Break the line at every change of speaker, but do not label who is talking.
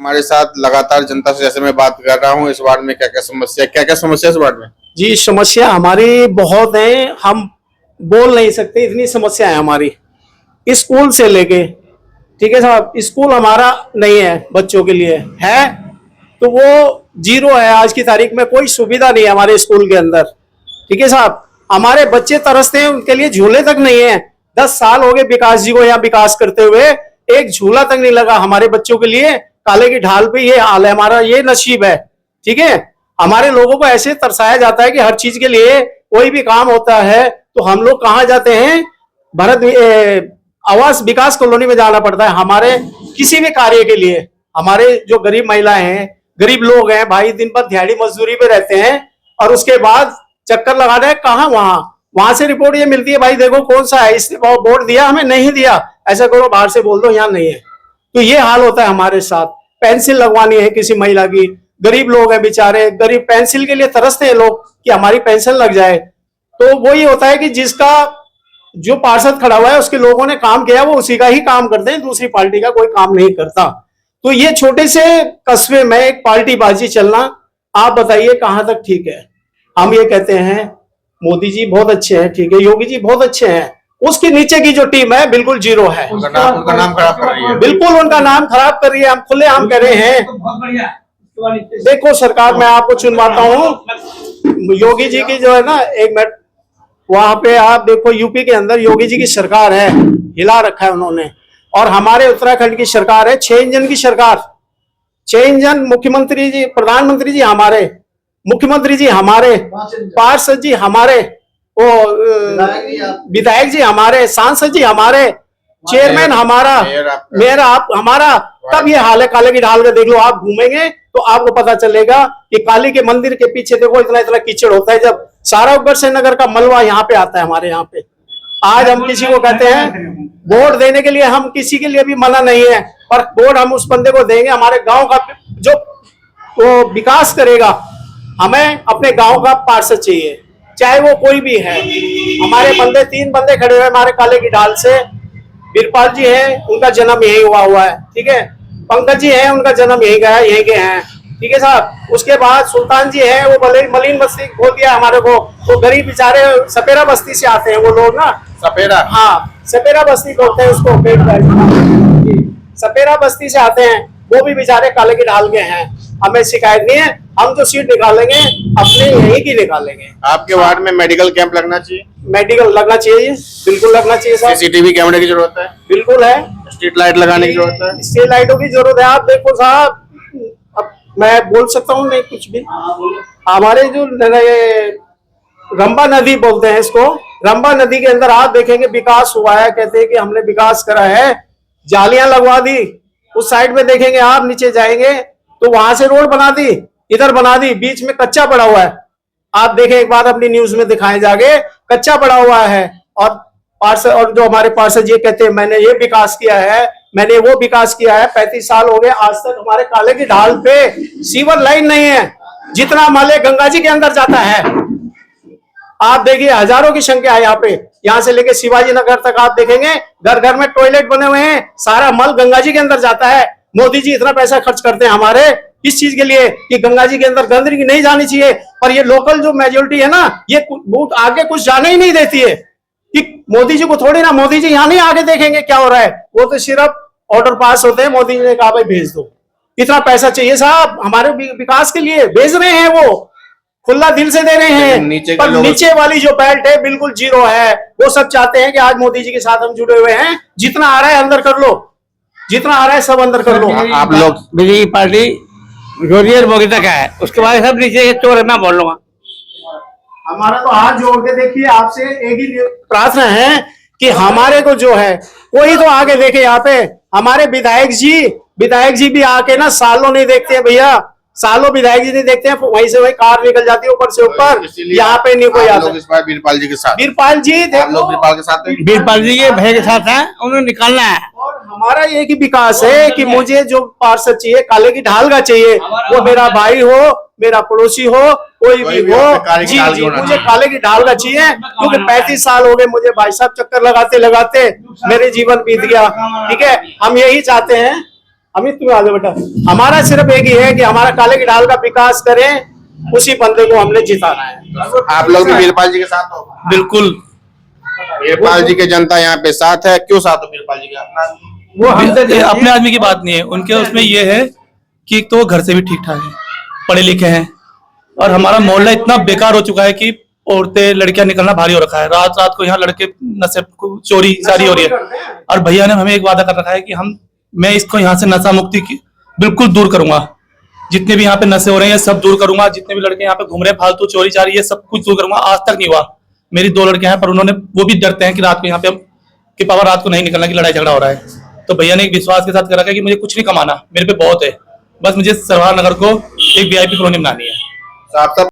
हमारे साथ लगातार जनता से जैसे मैं बात कर रहा हूँ, इस वार्ड में क्या क्या समस्या इस वार्ड में?
जी, समस्या हमारी बहुत है, हम बोल नहीं सकते, इतनी समस्या है हमारी। स्कूल से लेके, ठीक है साहब, स्कूल हमारा नहीं है, बच्चों के लिए है तो वो जीरो है। आज की तारीख में कोई सुविधा नहीं है हमारे स्कूल के अंदर, ठीक है साहब। हमारे बच्चे तरसते हैं, उनके लिए झूले तक नहीं है। 10 साल हो गए विकास जी को यहाँ विकास करते हुए, एक झूला तक नहीं लगा हमारे बच्चों के लिए। काले की ढाल पे ये हाल है हमारा, ये नसीब है, ठीक है। हमारे लोगों को ऐसे तरसाया जाता है कि हर चीज के लिए कोई भी काम होता है तो हम लोग कहाँ जाते हैं, भारत आवास विकास कॉलोनी में जाना पड़ता है हमारे किसी भी कार्य के लिए। हमारे जो गरीब महिलाएं हैं, गरीब लोग हैं भाई, दिन भर दिहाड़ी मजदूरी पे रहते हैं और उसके बाद चक्कर लगाना है कहाँ, वहां से रिपोर्ट ये मिलती है भाई देखो कौन सा है, इसने वोट दिया, हमें नहीं दिया, ऐसा करो, बाहर से बोल दो यहाँ नहीं है। तो ये हाल होता है हमारे साथ। पेंसिल लगवानी है किसी महिला की, गरीब लोग हैं बेचारे, गरीब पेंसिल के लिए तरसते हैं लोग कि हमारी पेंसिल लग जाए। तो वही होता है कि जिसका जो पार्षद खड़ा हुआ है उसके लोगों ने काम किया, वो उसी का ही काम करते हैं, दूसरी पार्टी का कोई काम नहीं करता। तो ये छोटे से कस्बे में एक पार्टीबाजी चलना, आप बताइए कहां तक ठीक है। हम ये कहते हैं मोदी जी बहुत अच्छे हैं, ठीक है, योगी जी बहुत अच्छे हैं, उसके नीचे की जो टीम है बिल्कुल जीरो है।
उनका नाम खराब कर रही है,
बिल्कुल उनका नाम खराब कर रही है। हम खुले आम कह रहे हैं, देखो सरकार मैं आपको चुनवाता हूँ, योगी जी की जो है ना, एक मिनट, वहां पे आप देखो यूपी के अंदर योगी जी की सरकार है, हिला रखा है उन्होंने। और हमारे उत्तराखंड की सरकार है 6 इंजन की सरकार, 6 इंजन, मुख्यमंत्री जी, प्रधानमंत्री जी हमारे, मुख्यमंत्री जी हमारे, पार्षद जी हमारे, वो विधायक जी हमारे, सांसद जी हमारे, चेयरमैन हमारा, मेयर आप हमारा। तब ये हाल है काले की ढाल का। देख लो, आप घूमेंगे तो आपको पता चलेगा कि काली के मंदिर के पीछे देखो इतना इतना कीचड़ होता है, जब सारा ऊपर से नगर का मलबा यहाँ पे आता है हमारे यहाँ पे। आज हम किसी को कहते हैं वोट देने के लिए, हम किसी के लिए भी मना नहीं है, पर वोट हम उस बंदे को देंगे हमारे गांव का जो वो विकास करेगा। हमें अपने गांव का पार्षद चाहिए, चाहे वो कोई भी है। हमारे बंदे 3 बंदे खड़े हुए हमारे काले की ढाल से। बीरपाल जी हैं, उनका जन्म यही हुआ है, ठीक है। पंकज जी हैं, उनका जन्म यही गया, यही के हैं, ठीक है साहब। उसके बाद सुल्तान जी हैं, वो भले मलिन बस्ती खोल दिया हमारे को, वो गरीब बेचारे सपेरा बस्ती से आते हैं वो लोग ना,
सपेरा,
हाँ सपेरा बस्ती बोलते हैं उसको, सपेरा बस्ती से आते हैं, वो भी बेचारे काले की ढाल के हैं। हमें शिकायत नहीं है, हम जो सीट निकालेंगे अपने यही की निकालेंगे।
आपके वार्ड में मेडिकल कैंप लगना चाहिए?
मेडिकल लगना चाहिए, बिल्कुल लगना चाहिए साहब।
सीसीटीवी कैमरे की जरूरत है?
बिल्कुल है।
स्ट्रीट लाइट लगाने की जरूरत है?
स्ट्रीट लाइटों की जरूरत है। आप देखो साहब, अब मैं बोल सकता हूँ नहीं कुछ भी। हमारे जो रंबा नदी बोलते हैं इसको, रंबा नदी के अंदर आप देखेंगे विकास हुआ है, कहते हैं कि हमने विकास करा है, जालियां लगवा दी। उस साइड में देखेंगे आप, नीचे जाएंगे तो वहां से रोड बना दी, इधर बना दी, बीच में कच्चा पड़ा हुआ है। आप देखें एक बार अपनी न्यूज में दिखाएं जाके, कच्चा पड़ा हुआ है। और पार्षद, और जो हमारे पार्षद ये कहते हैं मैंने ये विकास किया है, मैंने वो विकास किया है। 35 साल हो गए, आज तक हमारे काले की ढाल पे सीवर लाइन नहीं है। जितना माले गंगा जी के अंदर जाता है, आप देखिए हजारों की संख्या है यहाँ पे, यहाँ से लेके शिवाजी नगर तक आप देखेंगे घर घर में टॉयलेट बने हुए हैं, सारा मल गंगा जी के अंदर जाता है। मोदी जी इतना पैसा खर्च करते हैं हमारे इस चीज के लिए कि गंगा जी के अंदर गंदगी नहीं जानी चाहिए, पर ये लोकल जो मेजोरिटी है ना, ये बहुत आगे कुछ जाने ही नहीं देती है कि मोदी जी को थोड़ी ना, मोदी जी यहाँ नहीं आगे देखेंगे क्या हो रहा है, वो तो सिर्फ ऑर्डर पास होते हैं, मोदी जी ने कहा भाई भेज दो, इतना पैसा चाहिए साहब हमारे विकास के लिए, भेज रहे हैं, वो खुला दिल से दे रहे हैं। पर नीचे वाली जो बेल्ट है बिल्कुल जीरो है। वो सब चाहते हैं कि आज मोदी जी के साथ हम जुड़े हुए हैं, जितना आ रहा है अंदर कर लो, जितना आ रहा है सब अंदर कर लो।
आप लोग
बीजेपी पार्टी जोरियर मोगी तक है, उसके बाद सब नीचे चोर है, मैं बोल लूंगा।
हमारा तो हाथ जोड़ के देखिए आपसे एक ही प्रार्थना है कि हमारे को जो है कोई तो आगे देखे। यहाँ पे हमारे विधायक जी भी आके ना सालों नहीं देखते हैं भैया, सालों विधायक जी नहीं देखते हैं, वहीं से वहीं कार निकल जाती है ऊपर से ऊपर, यहाँ पे नहीं कोई आता।
इस बार बीरपाल जी के साथ,
बीरपाल जी देखो,
बीरपाल के साथ,
बीरपाल जी के भाई के साथ है, उन्हें निकालना है।
और हमारा ये की विकास है कि मुझे जो पार्षद चाहिए काले की ढाल का चाहिए, वो मेरा भाई हो, मेरा पड़ोसी हो, कोई भी हो, जी मुझे काले की ढाल का चाहिए। क्योंकि 35 साल हो गए मुझे भाई साहब, चक्कर लगाते लगाते मेरे जीवन बीत गया, ठीक है। हम यही चाहते हैं, अमित तुम आगे बेटा। हमारा सिर्फ एक ही है कि हमारा काले की ढाल का विकास करें, उसी बंदे को हमने जिताना है।
आप लोग भी वीरपाल जी के साथ हो?
बिल्कुल।
वीरपाल जी के जनता यहाँ पे साथ है, क्यों साथ हो वीरपाल जी के? अपना
ये अपने आदमी की बात नहीं है, उनके उसमें ये है कि एक तो वो घर से भी ठीक ठाक है, पढ़े लिखे हैं, और हमारा मोहल्ला इतना बेकार हो चुका है कि औरतें लड़कियां निकलना भारी हो रखा है। रात रात को यहाँ लड़के नशे चोरी सारी हो रही है, और भैया ने हमें एक वादा कर रखा है कि मैं इसको यहाँ से नशा मुक्ति की बिल्कुल दूर करूंगा। जितने भी यहाँ पे नशे हो रहे हैं सब दूर करूंगा, जितने भी लड़के यहाँ पे घूम रहे हैं फालतू चोरी चारी, ये सब कुछ दूर करूंगा। आज तक नहीं हुआ। मेरी 2 लड़के हैं, पर उन्होंने, वो भी डरते हैं कि रात को यहाँ पे कि पापा रात को नहीं निकलना, की लड़ाई झगड़ा हो रहा है। तो भैया ने एक विश्वास के साथ कर रखा है कि मुझे कुछ नहीं कमाना, मेरे पे बहुत है, बस मुझे सरवार नगर को एक VIP कॉलोनी बनानी है।
साहब